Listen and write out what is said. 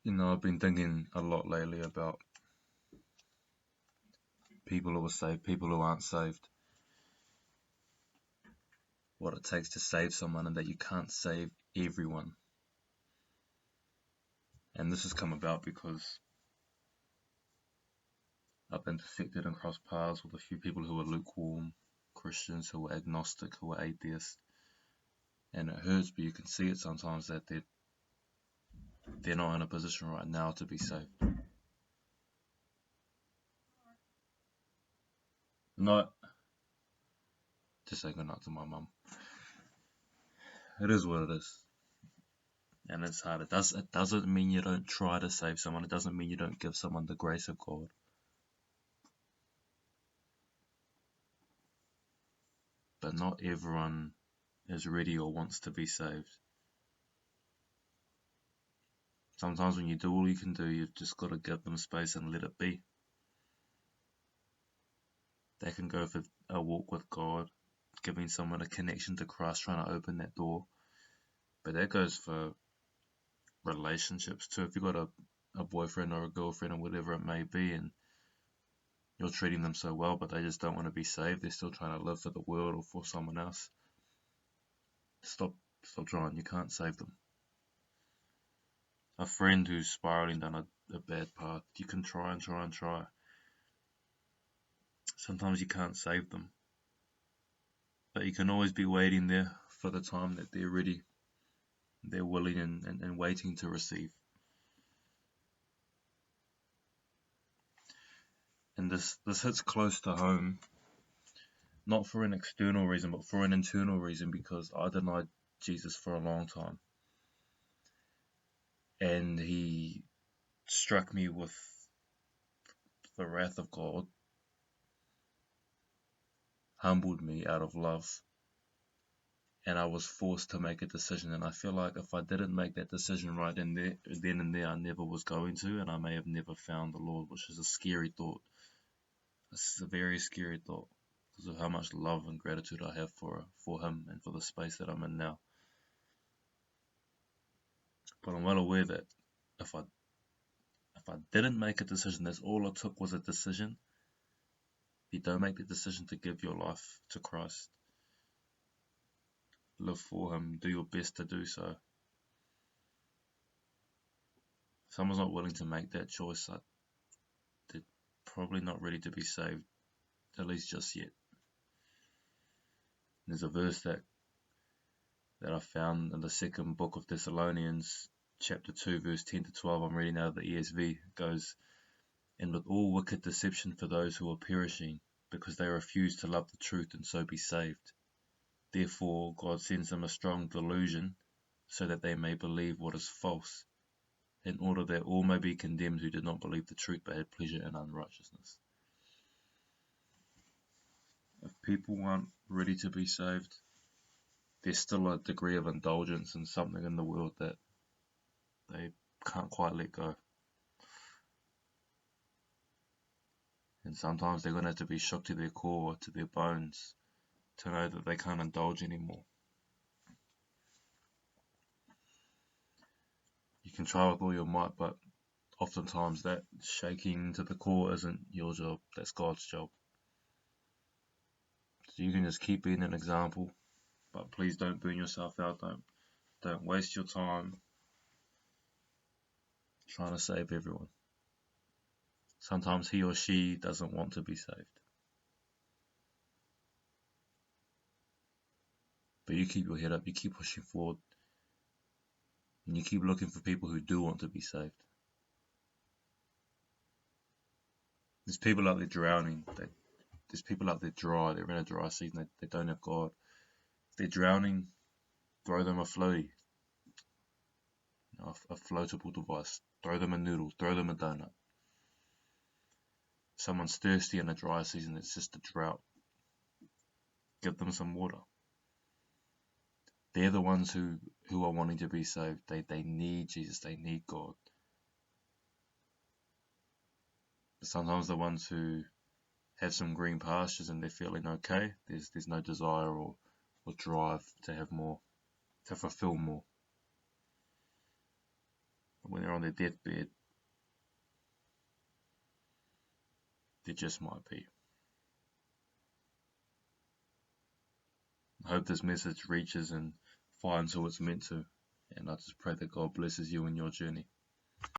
I've been thinking a lot lately about people who are saved, people who aren't saved, what it takes to save someone, and that you can't save everyone. And this has come about because I've intersected and crossed paths with a few people who are lukewarm Christians, who are agnostic, who are atheists. And it hurts, but you can see it sometimes that they're not in a position right now to be saved. Not just saying goodnight to my mum. It is what it is. And it's hard. It doesn't mean you don't try to save someone. It doesn't mean you don't give someone the grace of God. But not everyone is ready or wants to be saved. Sometimes when you do all you can do, you've just got to give them space and let it be. They can go for a walk with God, giving someone a connection to Christ, trying to open that door. But that goes for relationships too. If you've got a boyfriend or a girlfriend or whatever it may be, and you're treating them so well, but they just don't want to be saved, they're still trying to live for the world or for someone else, stop trying. You can't save them. A friend who's spiraling down a bad path, you can try and try and try. Sometimes you can't save them, but you can always be waiting there for the time that they're ready, they're willing and waiting to receive. And this hits close to home, not for an external reason, but for an internal reason, because I denied Jesus for a long time. And he struck me with the wrath of God, humbled me out of love, and I was forced to make a decision. And I feel like if I didn't make that decision right then and there, I never was going to, and I may have never found the Lord, which is a scary thought. It's a very scary thought because of how much love and gratitude I have for him and for the space that I'm in now. But I'm well aware that if I didn't make a decision, that's all it took was a decision. If you don't make the decision to give your life to Christ, live for him, do your best to do so. If someone's not willing to make that choice, they're probably not ready to be saved, at least just yet. There's a verse that I found in the second book of Thessalonians, chapter 2, verse 10 to 12. I'm reading out of the ESV. It goes, "And with all wicked deception for those who are perishing, because they refuse to love the truth and so be saved. Therefore God sends them a strong delusion, so that they may believe what is false, in order that all may be condemned who did not believe the truth but had pleasure in unrighteousness." If people aren't ready to be saved, there's still a degree of indulgence in something in the world that they can't quite let go. And sometimes they're going to have to be shook to their core, to their bones, to know that they can't indulge anymore. You can try with all your might, but oftentimes that shaking to the core isn't your job, that's God's job. So you can just keep being an example, but please don't burn yourself out. Don't waste your time trying to save everyone. Sometimes he or she doesn't want to be saved. But you keep your head up, you keep pushing forward, and you keep looking for people who do want to be saved. There's people out there drowning. There's people out there dry. They're in a dry season. They don't have God. If they're drowning, throw them a floaty, a floatable device. Throw them a noodle. Throw them a donut. Someone's thirsty in a dry season. It's just a drought. Give them some water. They're the ones who are wanting to be saved. They need Jesus. They need God. But sometimes the ones who have some green pastures and they're feeling okay, there's no desire or drive to have more, to fulfill more. But when they're they're on their deathbed. There just might be. I hope this message reaches and finds who it's meant to, and I just pray that God blesses you in your journey.